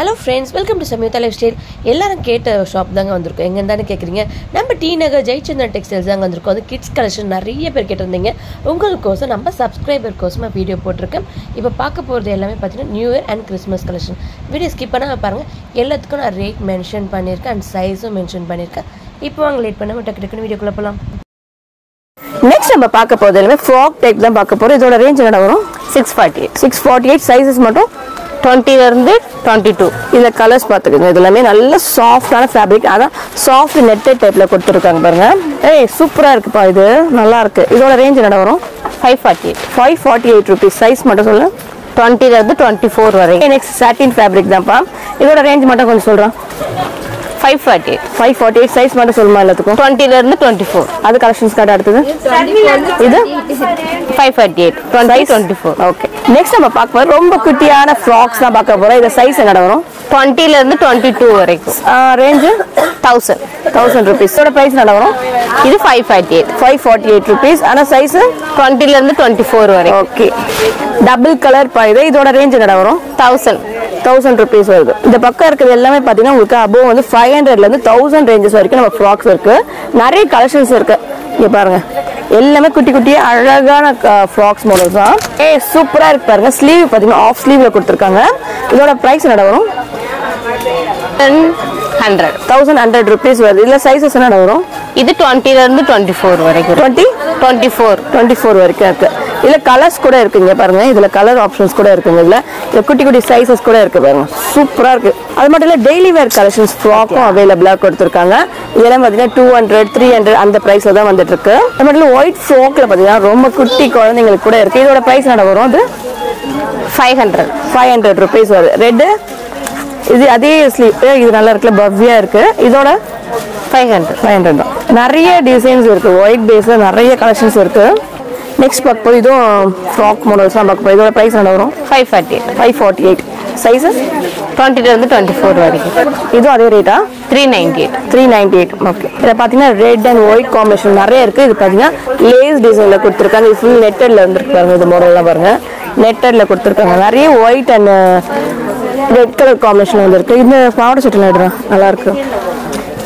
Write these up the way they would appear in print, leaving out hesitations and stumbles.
Hello friends, welcome to Samyuktha Lifestyle. எல்லாரும் கேட்ட shop தாங்க வந்திருக்கோம். எங்க இருந்தானே கேக்குறீங்க? நம்ம டி நகர் ஜெயச்சந்திரன் டெக்ஸ்டைல்ஸ் தாங்க வந்திருக்கோம். அது கிட்ஸ் கலெக்ஷன் நிறைய பேர் கேட்டிருந்தீங்க. உங்களுக்கோசம் நம்ம சப்ஸ்கிரைபர் கோசமா வீடியோ போட்டிருக்கேன். இப்போ பார்க்க போறது எல்லாமே பார்த்தீங்கன்னா new year and Christmas collection. Video skip பண்ணாம பாருங்க. எல்லாத்துக்கும் நான் ரேட் மென்ஷன் பண்ணியிருக்கேன் அண்ட் சைஸும் மென்ஷன் பண்ணியிருக்கேன். இப்போ வாங்க லேட் பண்ணாம டக்கு வீடியோக்குள்ள போகலாம். நெக்ஸ்ட் நம்ம பார்க்க போறது எல்லாமே ஃப்ராக் டைப் தான் பார்க்க போறோம். இதோட ரேஞ்ச் என்ன வரும்? 648 சைஸஸ் மட்டும் 20 ல இருந்து 22. இந்த கலர்ஸ் பாத்துக்கங்க. இது எல்லாமே நல்ல சாஃப்ட்டான ஃபேப்ரிக். அதான் சாஃப்ட் நெட்டட் டைப்ல கொடுத்துருக்காங்க பாருங்க. சூப்பரா இருக்குப்பா, இது நல்லா இருக்கு. இதோட ரேஞ்ச் என்ன வரும்? 548 ரூபீஸ். சைஸ் மட்டும் சொல்லு. 20 ல இருந்து 24 வரை. நெக்ஸ்ட் சாட்டின் ஃபேப்ரிக் தான்ப்பா. இதோட ரேஞ்ச் மட்டும் கொஞ்சம் சொல்றேன். 548 சைஸ் மட்டும் சொல்லுமா எல்லாத்துக்கும். 20 ல இருந்து 24. அது கலெக்ஷன்ஸ் கார்டு. அடுத்தது இது 548 2024. ஓகே. நெக்ஸ்ட் நம்ம பார்க்க போறோம் ரொம்ப குட்டியான ஃப்ராக்ஸ் தான் பார்க்க போறோம். இது சைஸ் என்ன வரும்? 20 ல இருந்து 22 வரைக்கும். Range 1000 rupees. இதோட பிரைஸ் என்ன வரும்? இது 548 ரூபீஸ். ஆனா சைஸ் 20 ல இருந்து 24 வரை. ஓகே. டபுள் கலர் பாயுது. இதோட ரேஞ்ச் என்ன வரும்? 1000 ரூபீஸ் வருது. இந்த பக்கம் இருக்கிறது எல்லாமே பாத்தீங்கன்னா உங்களுக்கு அபோவ் வந்து 500 ல இருந்து 1000 ரேஞ்சஸ் வரைக்கும் நம்ம ஃப்ராக்ஸ் இருக்கு. நிறைய கலெக்ஷன்ஸ் இருக்கு. இங்க பாருங்க, எல்லாமே குட்டி குட்டி அழகான ஃப்ராக்ஸ் மாடல்ஸ் தான். சூப்பரா இருக்கு பாருங்க. ஸ்லீவ் பாத்தீங்கன்னா ஆஃப் ஸ்லீவ்ல கொடுத்துருக்காங்க. இதோட பிரைஸ் என்ன வரும்? 1100 ரூபீஸ் வருது. இதுல சைஸஸ் என்ன வரும்? இது 20 ல இருந்து 24 வரைக்கும். 24 வரைக்கும் இருக்கு. இதுல கலர்ஸ் கூட இருக்குங்க பாருங்க. இதுல கலர் ஆப்ஷன்ஸ் கூட இருக்குங்க. இதுல குட்டி குட்டி சைஸஸ் கூட இருக்கு பாருங்க. சூப்பரா இருக்கு. அது மட்டும் இல்ல டெய்லி வேர் கலெக்ஷன்ஸ் ஃப்ராக்கும் அவைலபிளா கொடுத்திருக்காங்க. இதெல்லாம் பாத்தீங்கன்னா 200 300 அந்த பிரைஸ்ல தான் வந்துட்டு இருக்கு. அது மட்டும் இல்ல ஒயிட் ஃப்ராக்ல பாத்தீங்கன்னா ரொம்ப குட்டி குழந்தைங்களுக்கு கூட இருக்கு. இதோட பிரைஸ் என்ன வரும்? அது 500 ரூபீஸ் வருது. ரெட் இது அதே ஸ்லீவ். இது நல்லா இருக்குல்ல, பவ்யா இருக்கு. இதோட 500 தான். நிறைய டிசைன்ஸ் இருக்கு. ஒயிட் பேஸ்ல நிறைய கலெக்ஷன்ஸ் இருக்கு. நெக்ஸ்ட் பார்க்க போய் இதுவும் ஃப்ராக் மாடல்ஸ் தான் பார்க்க போய். இதோட பிரைஸ் என்ன வரும்? 548 சைஸஸ் 20 ல இருந்து 24 வரைக்கும். இதுவும் அதே ரேட்டா? 398. ஓகே. இதில் பார்த்தீங்கன்னா ரெட் அண்ட் ஒயிட் காம்பினேஷன் நிறைய இருக்கு. இது பார்த்தீங்கன்னா லேஸ் டிசைன்ல கொடுத்துருக்காங்க. இது ஃபுல் நெட்டட்ல வந்துருக்கு பாருங்க. இது மாடல்லாம் பாருங்க, நெட்டட்ல கொடுத்துருக்காங்க. நிறைய white and red colour combination வந்துருக்கு. இந்த பாவாடை சட்டை எடுறேன், நல்லா இருக்கு.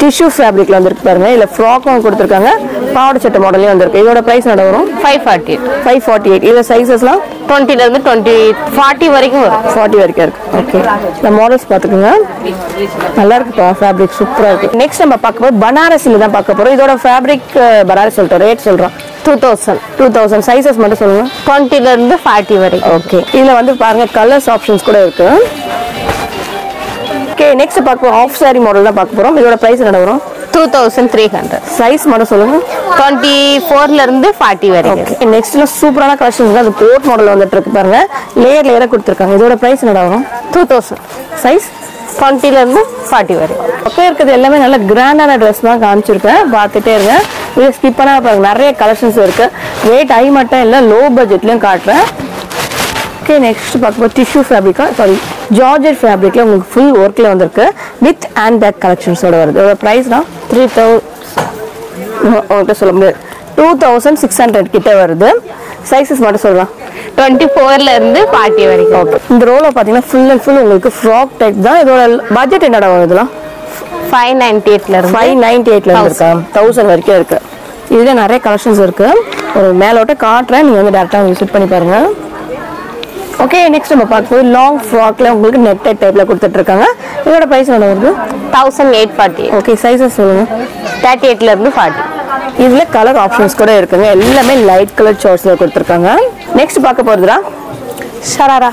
டிஷ்யூ ஃபேப்ரிக்ல வந்துருக்கு பாருங்க. இல்ல ஃப்ராக்கும் கொடுத்துருக்காங்க, பாவாடை சட்டை மாடலே வந்திருக்கு. இதோட பிரைஸ் என்ன வரும்? 548. இதுல சைஸஸ்லாம் 20 ல இருந்து 40 வரைக்கும் வரும். 40 வரைக்கும் இருக்கு. ஓகே. இந்த மாடல்ஸ் பாத்துக்கோங்க, நல்லா இருக்குப்பா. ஃபேப்ரிக் சூப்பரா இருக்கு. நெக்ஸ்ட் நம்ம பார்க்க போறோம் பனாரஸ்ல தான் பார்க்க போறோம். இதோட ஃபேப்ரிக் பனாரஸ் சொல்றோம், ரேட் சொல்றோம். 2000 சைஸஸ் மட்டும் சொல்லுங்க. 20 ல இருந்து 40 வரைக்கும். ஓகே. இதுல வந்து பாருங்க கலர்ஸ் ஆப்ஷன்ஸ் கூட இருக்கு. ஓகே. நெக்ஸ்ட் பார்க்க ஆஃப் சாரி மாடல் தான் பார்க்க போறோம். இதோட பிரைஸ் என்ன வரும்? 2300. சைஸ் மட்டும் சொல்லுங்க. 24 ல இருந்து 40 வரைக்கும். ஓகே. நெக்ஸ்ட்ல சூப்பரான கலெக்ஷன்ஸ் தான். அது கோட் மாடல் வந்துட்டு இருக்கு பாருங்க. லேயரா கொடுத்திருக்காங்க. இதோட பிரைஸ் என்ன வரும்? 2000. சைஸ் 20 ல இருந்து 40 வரைக்கும். ஓகே. இருக்குது எல்லாமே நல்ல கிராண்டான ட்ரெஸ் தான் காமிச்சிருக்கேன். பார்த்துட்டே இருங்க. இது ஸ்கிப் பண்ணா பாருங்க, நிறைய கலெக்ஷன்ஸ் இருக்கு. ரேட் ஹை மட்டும் இல்ல, லோ பட்ஜெட்லயும் காட்டுறேன். ஓகே. நெக்ஸ்ட் பார்க்கும்போது டிஷ்யூ ஃபேப்ரிக்கா ஜார்ஜெட் ஃபேப்ரிக்ல உங்களுக்கு ஃபுல் ஒர்க்ல வந்திருக்கு. வித் ஹேண்ட் பேக் கலெக்ஷன்ஸோட வருது. இதோட பிரைஸ்னா 3000 சொல்ல முடியாது, 2600 கிட்ட வருது. சைஸஸ் மட்டும் சொல்றேன். 24 ல இருந்து 40 வரைக்கும். ஓகே. இந்த ரோல பாத்தீங்கன்னா ஃபுல் அண்ட் ஃபுல் உங்களுக்கு ஃப்ராக் டைப் தான். இதோட பட்ஜெட் என்னடா வரும்? இதெல்லாம் 598 ல இருக்கு. 1000 வரைக்கும் இருக்கு. இதுல நிறைய கலெக்ஷன்ஸ் இருக்கு. ஒரு மேலோட்ட காட்டுறேன், நீங்க வந்து டைரக்டா விசிட் பண்ணி பாருங்க. ஓகே. நெக்ஸ்ட் நம்ம பார்க்கும்போது லாங் ஃப்ராக்ல உங்களுக்கு நெட்டட் டைப்ல கொடுத்துட்டு இருக்காங்க. இதோட பிரைஸ் என்ன வருது? 1840. ஓகே. சைஸஸ் சொல்லுங்க. 38 ல இருந்து 40. இதுல கலர் ஆப்ஷன்ஸ் கூட இருக்குங்க. எல்லாமே லைட் கலர் சார்ட்ஸ்ல கொடுத்துருக்காங்க. நெக்ஸ்ட் பார்க்க போறதுடா ஷராரா.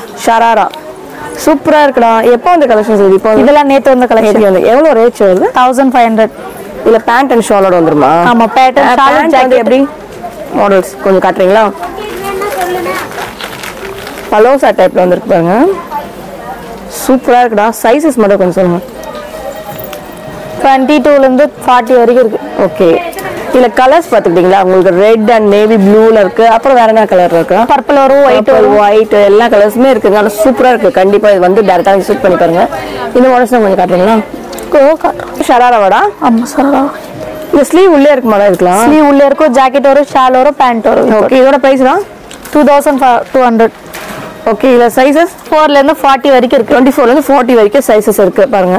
சூப்பரா இருக்குடா. எப்போ அந்த கலெக்ஷன்ஸ் இது? இப்போ இதெல்லாம் நேத்து வந்த கலெக்ஷன். எவ்வளவு ரேட் வருது? 1500. இல்ல பேண்ட் அண்ட் ஷாலோட வந்துருமா? ஆமா. பேண்ட் ஷால் ஜாக்கெட் எப்படி மாடல்ஸ் கொஞ்சம் காட்டுறீங்களா? பலோசா டைப்ல வந்துருக்கு பாருங்க. சூப்பரா இருக்குடா. சைஸஸ் மட்டும் கொஞ்சம் சொல்லுங்க. 22 ல இருந்து 40 வரைக்கும் இருக்கு. ஓகே. இதுல கலர்ஸ் பாத்துக்கிட்டீங்களா? உங்களுக்கு ரெட் அண்ட் நேவி ப்ளூல இருக்கு. அப்புறம் வேற என்ன கலர் இருக்கு? பர்பிள் வரும், ஒயிட் எல்லா கலர்ஸுமே இருக்கு. ஆனா சூப்பரா இருக்கு. கண்டிப்பா இது வந்து டைரக்டா விசிட் பண்ணி பாருங்க. இந்த மாடல்ஸ் கொஞ்சம் காட்டுறீங்களா? ஷராராவாடா? ஆமா ஷராரா. இந்த ஸ்லீவ் உள்ளே இருக்கு மாடல் இருக்கலாம். ஸ்லீவ் உள்ளே இருக்கும், ஜாக்கெட் வரும், ஷால் வரும், பேண்ட் வரும். ஓகே. இதோட பிரைஸ்னா 2200. ஓகே இதுல சைஸஸ் 4ல இருந்து 40 வரைக்கும் இருக்கு. 24ல இருந்து 40 வரைக்கும் சைஸஸ் இருக்கு பாருங்க.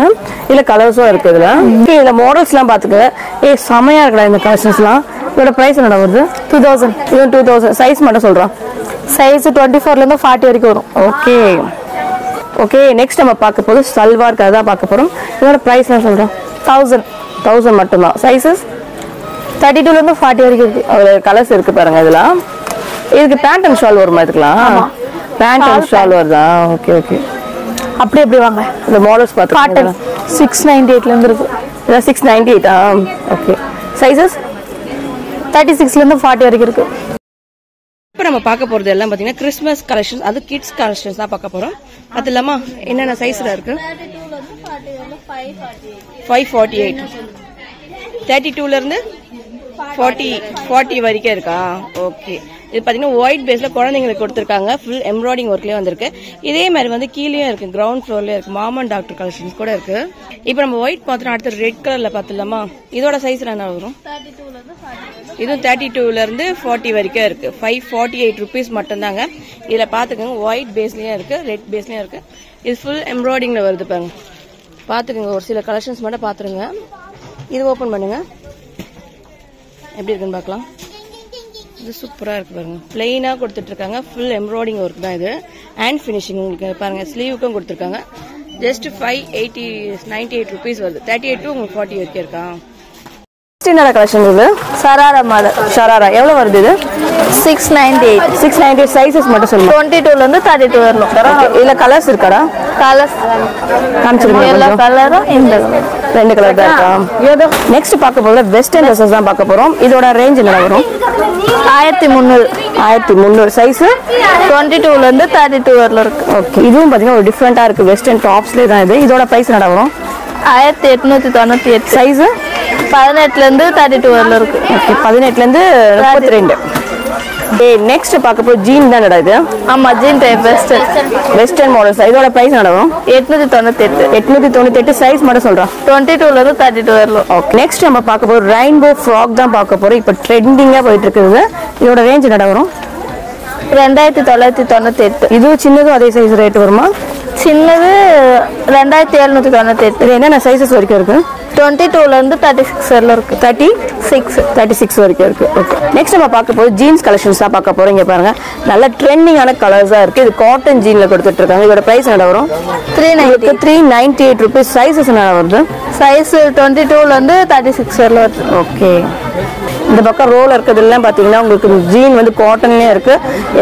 இதுல கலர்ஸும் இருக்கு இதுல. ஓகே இதுல மாடல்ஸ்லாம் பாத்துக்க. செமையா இருக்குடா இந்த கலெக்ஷன்ஸ்லாம். இதோட பிரைஸ் என்னடா வருது? 2000. இது 2000. சைஸ் மட்டும் சொல்றேன். சைஸ் 24ல இருந்து 40 வரைக்கும் வரும். ஓகே ஓகே நெக்ஸ்ட் நம்ம பார்க்க போது சல்வார் கதை பார்க்க போறோம். இதோட பிரைஸ் என்ன சொல்றோம்? 1000 மட்டும் தான். சைஸஸ் 32ல இருந்து 40 வரைக்கும் இருக்கு. அதுல கலர்ஸ் இருக்கு பாருங்க இதுல. இதுக்கு பேண்ட் அண்ட் ஷால் வருமா இதுக்கலாம்? பேண்ட் அண்ட் ஷால் வருதா? ஓகே ஓகே அப்படி வாங்க. இந்த மாடல்ஸ் பார்த்து காட்டன் 698ல இருந்து இருக்கு. இது 698 ஓகே சைஸஸ் 36ல இருந்து 40 வரைக்கும் இருக்கு. இப்போ நம்ம பார்க்க போறது எல்லாம் பாத்தீங்கன்னா கிறிஸ்மஸ் கலெக்ஷன்ஸ், அது கிட்ஸ் கலெக்ஷன்ஸ் தான் பார்க்க போறோம். அது இல்லாம என்னென்ன சைஸ்ல இருக்கு? 548 32ல இருந்து 40 வரைக்கும் இருக்கா? ஓகே இது பாத்தீங்கன்னா ஒயிட் பேஸ்ல குழந்தைங்களுக்கு கொடுத்துருக்காங்க. ஃபுல் எம்ப்ராய்டிங் ஒர்க்லயே வந்திருக்கு. இதே மாதிரி வந்து கீழேயும் இருக்கு, கிரவுண்ட் ஃப்ளோர்லயே இருக்கு. மாமன் டாக்டர் கலெக்ஷன்ஸ் கூட இருக்கு. இப்போ நம்ம ஒயிட் பார்த்தோம், அடுத்து ரெட் கலர்ல பாத்துலாமா? இதோட சைஸ் என்ன வரும்? இதுவும் 32ல இருந்து 40 வரைக்கும் இருக்கு. 548 rupees மட்டும் தாங்க. இதுல பாத்துக்கோங்க ஒயிட் பேஸ்லயும் இருக்கு, ரெட் பேஸ்லயும் இருக்கு. இது ஃபுல் எம்ப்ராய்டிங்ல வருது பாருங்க. பாத்துக்கோங்க ஒரு சில கலெக்ஷன்ஸ் மட்டும் பாத்துருங்க. இது ஓபன் பண்ணுங்க, எப்படி இருக்குன்னு பார்க்கலாம். இது சூப்பரா இருக்கு பாருங்க. பிளெயினா கொடுத்துட்டு இருக்காங்க. ஃபுல் எம்ப்ராய்டிங் ஒர்க் தான் இது. ஹேண்ட் ஃபினிஷிங் உங்களுக்கு பாருங்க. ஸ்லீவுக்கும் கொடுத்துருக்காங்க. ஜஸ்ட் 598 rupees வருது. 38 to உங்களுக்கு 40 வரைக்கும் இருக்கா? என்னடா கலெக்ஷன் இது? சராரா மாடல். ஷராரா எவ்வளவு வருது இது? 698 சைஸஸ் மட்டும் சொல்லுங்க. 22ல இருந்து 32 வரணும். இதுல கலர்ஸ் இருக்காடா? கலர்ஸ் காமிச்சிருங்க. எல்லா கலரும் இந்த ரெண்டு கலர் தான் இருக்கா? நெக்ஸ்ட் பார்க்க போறது வெஸ்டர்ன் ட்ரெஸ்ஸஸ் தான் பார்க்க போறோம். இதோட ரேஞ்ச் என்ன வரும்? 1300 சைஸ் 22ல இருந்து 32 வரல இருக்கு. ஓகே இதுவும் பாத்தீங்கன்னா ஒரு டிஃபரெண்டா இருக்கு. வெஸ்டர்ன் டாப்ஸ்ல தான் இது. இதோட பிரைஸ் என்ன வரும்? 1898. சைஸ் 18ல இருந்து 32 வரல இருக்கு. ஓகே 18ல இருந்து 32. நெக்ஸ்ட் பார்க்க போய் ஜீன் தானடா இது? ஆமா ஜீன் டைப் வெஸ்டர்ன் மாடல்ஸ். இதோட பிரைஸ் என்ன வரும்? 898. சைஸ் மட்டும் சொல்றேன். 22ல இருந்து 32 வரல. ஓகே நெக்ஸ்ட் நம்ம பார்க்க போறோம் ரெயின்போ ஃப்ராக் தான் பார்க்க போறோம். இப்போ ட்ரெண்டிங்கா போயிட்டு இருக்குது. இதோட ரேஞ்ச் என்ன வரும்? 2998. இது சின்னதும் அதே சைஸ் ரேட் வருமா? சின்னது 2798. இது என்னென்ன சைஸஸ் வரைக்கும் இருக்கு? 22ல இருந்து 36 வரல இருக்கு. 36 வரைக்கும் இருக்கு. ஓகே நெக்ஸ்ட் நம்ம பார்க்க போறோம் ஜீன்ஸ் கலெக்ஷன்ஸ் தான் பார்க்க போறோம். இங்க பாருங்க நல்ல ட்ரெண்டிங்கான கலர்ஸா இருக்கு. இது காட்டன் ஜீன்ல கொடுத்துட்டு இருக்காங்க. இதோட பிரைஸ் என்ன வரும்? 398 rupees. சைஸஸ் என்ன வருது? சைஸ் 22ல இருந்து 36 வரல வருது. ஓகே இந்த பக்கம் ரோல் இருக்கிறதுலாம் பாத்தீங்கன்னா உங்களுக்கு ஜீன் வந்து காட்டன்லயே இருக்கு.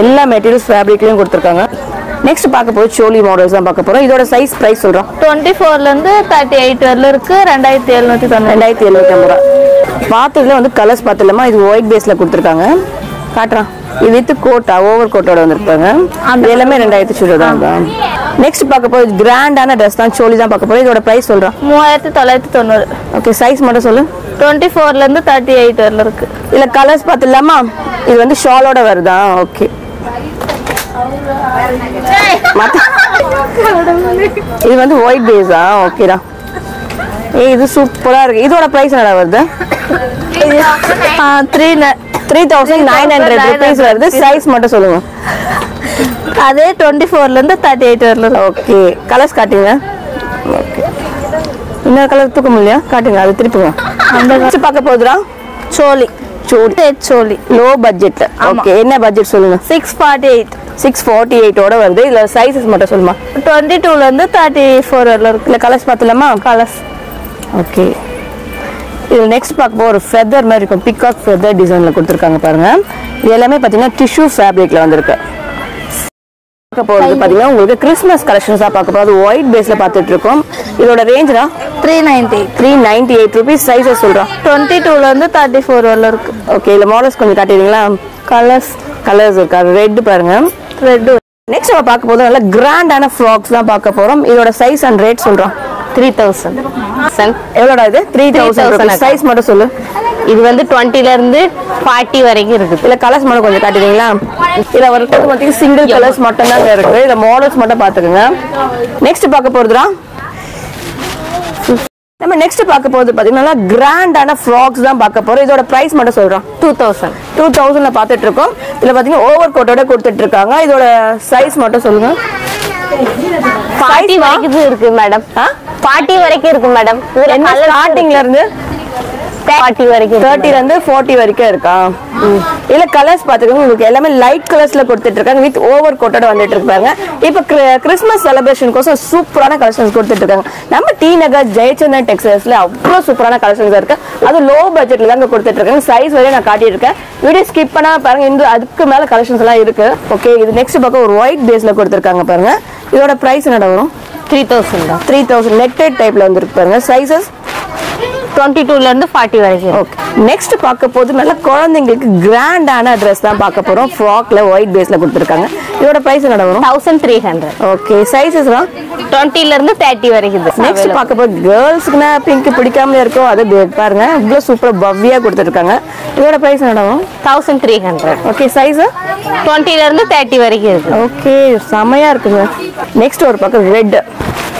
எல்லா மெட்டீரியல்ஸ் ஃபேப்ரிக்லயும் கொடுத்துருக்காங்க. நெக்ஸ்ட் பார்க்க போது சோலி மாடல்ஸ் தான் பார்க்க போறோம். இதோட சைஸ் பிரைஸ் சொல்றோம். 24ல இருந்து 38 வரல இருக்கு. 2750 பாத்துல வந்து கலர்ஸ் பாத்துலமா. இது ஒயிட் பேஸ்ல கொடுத்துருக்காங்க. காட்டுறான். இது வித் கோட்டா ஓவர் கோட்டோட வந்திருப்பாங்க. எல்லாமே 2000 தான். நெக்ஸ்ட் பார்க்க போது கிராண்டான ட்ரெஸ் தான் சோலி தான் பார்க்க போறோம். இதோட பிரைஸ் சொல்றோம். 3990. ஓகே சைஸ் மட்டும் சொல்லு. 24ல இருந்து 38 வரல இருக்கு. இல்ல கலர்ஸ் பாத்துலாமா? இது வந்து ஷாலோட வருதா? ஓகே இது வந்து ஒயிட் பேஸா? ஓகேடா. இது சூப்பரா இருக்கு. இதோட பிரைஸ் என்ன வருது? 3900 rupees வருது. சைஸ் மட்டும் சொல்லுங்க. அதே 24ல இருந்து 38 வரல. ஓகே கலர்ஸ் காட்டுங்க. ஓகே இன்னொரு கலர் தூக்க முடியல காட்டுங்க. அது திருப்புங்க. அந்த பார்க்க போதுடா சோலி லோ பட்ஜெட். ஓகே என்ன பட்ஜெட் சொல்லுங்க? 648 ஓட வருது. இதுல சைஸஸ் மட்டும் சொல்லுமா? 22ல இருந்து 34 வரல இருக்கு. இல்ல கலர்ஸ் பாத்துலாமா? கலர்ஸ் ஓகே இது நெக்ஸ்ட் பார்க்க ஒரு ஃபெதர் மாதிரி இருக்கும். பிகாக் ஃபெதர் டிசைன்ல கொடுத்துருக்காங்க பாருங்க. இது எல்லாமே பாத்தீங்கன்னா டிஷ்யூ ஃபேப்ரிக்ல வந்திருக்கு. பார்க்க போறது பாத்தீங்கன்னா உங்களுக்கு கிறிஸ்மஸ் கலெக்ஷன்ஸா பார்க்க போறது ஒயிட் பேஸ்ல பார்த்துட்டு இருக்கோம். இதோட ரேஞ்ச்னா 398 rupees. சைஸஸ் சொல்றோம். 22ல இருந்து 34 வரல இருக்கு. ஓகே இதுல மாடல்ஸ் கொஞ்சம் காட்டுறீங்களா? கலர்ஸ் இருக்கா? ரெட் பாருங்க. ரெட். நெக்ஸ்ட் நம்ம பார்க்க போது நல்ல கிராண்டான ஃப்ராக்ஸ் தான் பார்க்க போறோம். இதோட சைஸ் அண்ட் ரேட் சொல்றோம். 3000. எவ்வளோடா இது? 3000. சைஸ் மட்டும் சொல்லு. இது வந்து 20ல இருந்து 40 வரைக்கும் இருக்கு. இல்ல கலர்ஸ் மட்டும் கொஞ்சம் காட்டுறீங்களா? இதுல வரது மட்டும் சிங்கிள் கலர்ஸ் மட்டும் தான் இருக்கு. இதுல மாடல்ஸ் மட்டும் பாத்துக்கோங்க. நெக்ஸ்ட் பார்க்க போறதுடா நம்ம நெக்ஸ்ட் பார்க்க போறது பாத்தீங்கன்னா கிராண்டான ஃப்ராக்ஸ் தான் பார்க்க போறோம். இதோட பிரைஸ் மட்டும் சொல்றோம் 2000 பார்த்துட்டு இருக்கோம். இதுல பாத்தீங்கன்னா ஓவர் கோட்டோட கொடுத்துட்டு இருக்காங்க. இதோட சைஸ் மட்டும் சொல்லுங்க. 40 வரைக்கும் இருக்கு மேடம். 40 வரைக்கும் இருக்கு மேடம். ஸ்டார்டிங்ல இருந்து 40 வரைக்கும் 30 ல இருந்து 40 வரைக்கும் இருக்கா? இல்ல கலர்ஸ் பாத்துக்கோங்க. உங்களுக்கு எல்லாமே லைட் கலர்ஸ்ல கொடுத்துட்டு இருக்காங்க. வித் ஓவர் கோட்டோட வந்துட்டு இருப்பாங்க. இப்ப கிறிஸ்மஸ் செலிப்ரேஷனுக்கோசம் சூப்பரான கலெக்ஷன்ஸ் கொடுத்துட்டு இருக்காங்க. நம்ம டி நகர் ஜெயச்சந்திரன் டெக்ஸ்டைல்ஸ்ல அவ்வளவு சூப்பரான கலெக்ஷன்ஸ் இருக்கு. அது லோ பட்ஜெட்ல தாங்க கொடுத்துட்டு இருக்காங்க. சைஸ் வரையும் நான் காட்டிட்டு இருக்கேன். வீடியோ ஸ்கிப் பண்ணா பாருங்க. இந்த அதுக்கு மேல கலெக்ஷன்ஸ் எல்லாம் இருக்கு. ஓகே, இது நெக்ஸ்ட் பக்கம் ஒரு ஒயிட் பேஸ்ல கொடுத்துருக்காங்க பாருங்க. இதோட பிரைஸ் என்னடா வரும்? 3000 நெட்டட் டைப்ல வந்துருக்கு பாருங்க. சைஸஸ் 22 ல இருந்து 40 வரைக்கும். ஓகே, நெக்ஸ்ட் பார்க்க போது நல்ல குழந்தைங்களுக்கு கிராண்டான ட்ரெஸ் தான் பார்க்க போறோம். ஃப்ராக்ல ஒயிட் பேஸ்ல கொடுத்துருக்காங்க. இதோட பிரைஸ் என்ன வரும்? 1300. ஓகே, சைஸஸ்லாம் 20 ல இருந்து 30 வரைக்கும். நெக்ஸ்ட் பார்க்க போது கேர்ள்ஸ்க்குனா பிங்க் பிடிக்காம இருக்கும். அது பாருங்க இவ்வளவு சூப்பரா பவ்வியா கொடுத்துருக்காங்க. இதோட பிரைஸ் என்ன வரும்? 1300. ஓகே, சைஸ் 20 ல இருந்து 30 வரைக்கும் இருக்கு. ஓகே, செமையா இருக்குங்க. நெக்ஸ்ட் ஒரு பக்கம் ரெட்,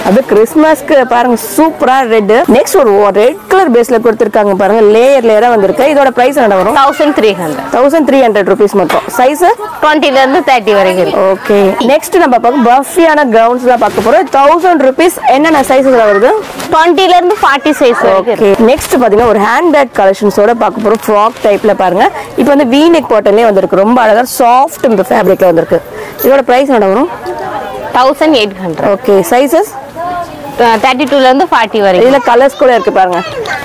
அது கிறிஸ்மஸ்க்கு பாருங்க சூப்பரா ரெட். நெக்ஸ்ட் ஒரு ரெட் கலர் பேஸ்ல கொடுத்திருக்காங்க பாருங்க. லேயரா வந்திருக்கு. இதோட பிரைஸ் என்ன வரும்? 1300 rupees மட்டும். சைஸ் 20 ல இருந்து 30 வரைக்கும் இருக்கு. ஓகே, நெக்ஸ்ட் நம்ம பார்க்க பஃபியான கவுன்ஸ் தான் பார்க்க போறோம். 1000 rupees. என்னென்ன சைஸ்ல வருது? 20 ல இருந்து 40 சைஸ் வரைக்கும் இருக்கு. ஓகே, நெக்ஸ்ட் பாத்தீங்கன்னா ஒரு ஹேண்ட் பேக் கலெக்ஷன்ஸோட பார்க்க போறோம். ஃப்ராக் டைப்ல பாருங்க. இப்போ வந்து வி நெக் பாட்டன்லயே வந்திருக்கு. ரொம்ப அழகா சாஃப்ட் இந்த ஃபேப்ரிக்ல வந்திருக்கு. இதோட பிரைஸ் என்ன வரும்? 1800. ஓகே, சைஸஸ் 32 ல இருந்து 40 வரைக்கும். இதுல கலர்ஸ் கூட இருக்கு பாருங்க.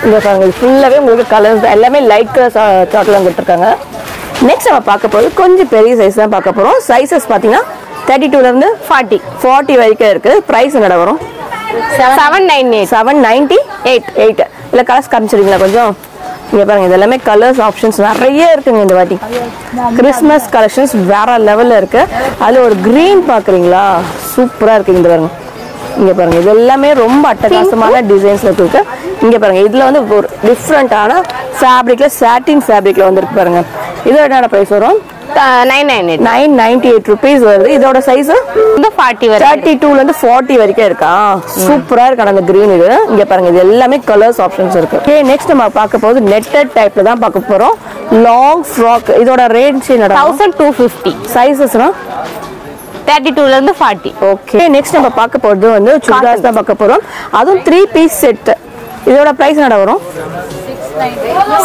இங்க பாருங்க, ஃபுல்லாவே உங்களுக்கு கலர்ஸ் எல்லாமே லைட் கலர்ஸ் சார்ட்ல கொடுத்திருக்காங்க. நெக்ஸ்ட் நம்ம பார்க்க போறது கொஞ்சம் பெரிய சைஸ் தான் பார்க்க போறோம். சைஸஸ் பாத்தீங்கன்னா 32 ல இருந்து 40 வரைக்கும் இருக்கு. பிரைஸ் என்னடா வரும்? 798. இல்ல கலர்ஸ் காமிச்சிருக்கீங்களா கொஞ்சம்? இங்க பாருங்க, இது எல்லாமே கலர்ஸ் ஆப்ஷன்ஸ் நிறைய இருக்குங்க இந்த வாட்டி. கிறிஸ்மஸ் கலெக்ஷன்ஸ் வேற லெவல்ல இருக்கு. அதுல ஒரு கிரீன் பாக்குறீங்களா? சூப்பரா இருக்கு. இந்த பாருங்க, இங்க பாருங்க, இது எல்லாமே ரொம்ப அட்டகாசமான டிசைன்ஸ்ல இருக்கு. இங்க பாருங்க, இதுல வந்து ஒரு டிஃப்ரெண்டான ஃபேப்ரிக்ல சாட்டின் ஃபேப்ரிக்ல வந்திருக்கு பாருங்க. இது என்னோட பிரைஸ் வரும்? 998 rupees வருது. இதோட சைஸ் 40 வரை 32 ல இருந்து 40 வரைக்கும் இருக்கா? சூப்பரா இருக்கு அந்த கிரீன். இது இங்க பாருங்க, இது எல்லாமே கலர்ஸ் ஆப்ஷன்ஸ் இருக்கு. ஓகே, நெக்ஸ்ட் நம்ம பார்க்க போறது நெட்டட் டைப்ல தான் பார்க்க போறோம். Long frock. இதோட ரேஞ்ச் என்னடா? 1250. சைஸஸ்னா 32 ல இருந்து 40. ஓகே, நெக்ஸ்ட் நம்ம பார்க்க போறது வந்து சுடிதார்ஸ் தான் பார்க்க போறோம். அதுவும் 3 பீஸ் செட். இதோட பிரைஸ் என்னடா வரும்?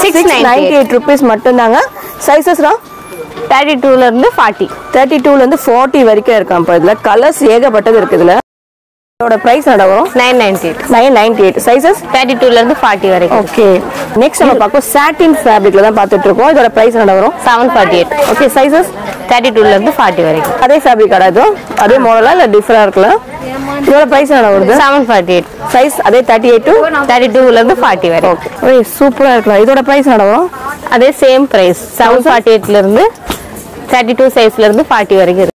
698 rupees மட்டும் தாங்க. சைஸஸ்னா 32 ல இருந்து 40. 32 ல இருந்து 40 வரைக்கும் இருக்காம். இதுல கலர்ஸ் ஏகப்பட்டது இருக்கு. இதுல இதோட பிரைஸ் என்னடா வரும்? 998. சைஸஸ் 32 ல இருந்து 40 வரைக்கும். ஓகே, நெக்ஸ்ட் நம்ம பார்ப்போம் சாட்டின் ஃபேப்ரிக்ல தான் பார்த்துட்டு இருக்கோம். இதோட பிரைஸ் என்னடா வரும்? 748. ஓகே, சைஸஸ் 32 ல இருந்து 40 வரைக்கும். அதே ஃபேப்ரிக் அது அதே மாடலா இல்ல டிஃபரா இருக்குல்ல? இதோட பிரைஸ் என்னடா வருது? 748. சைஸ் அதே 38 to 32 ல இருந்து 40 வரைக்கும். ஓகே, சூப்பரா இருக்கலாம். இதோட பிரைஸ் என்னடா வரும்? அதே சேம் பிரைஸ் 748 ல இருந்து 32 சைஸ்ல இருந்து 40 வரைக்கும்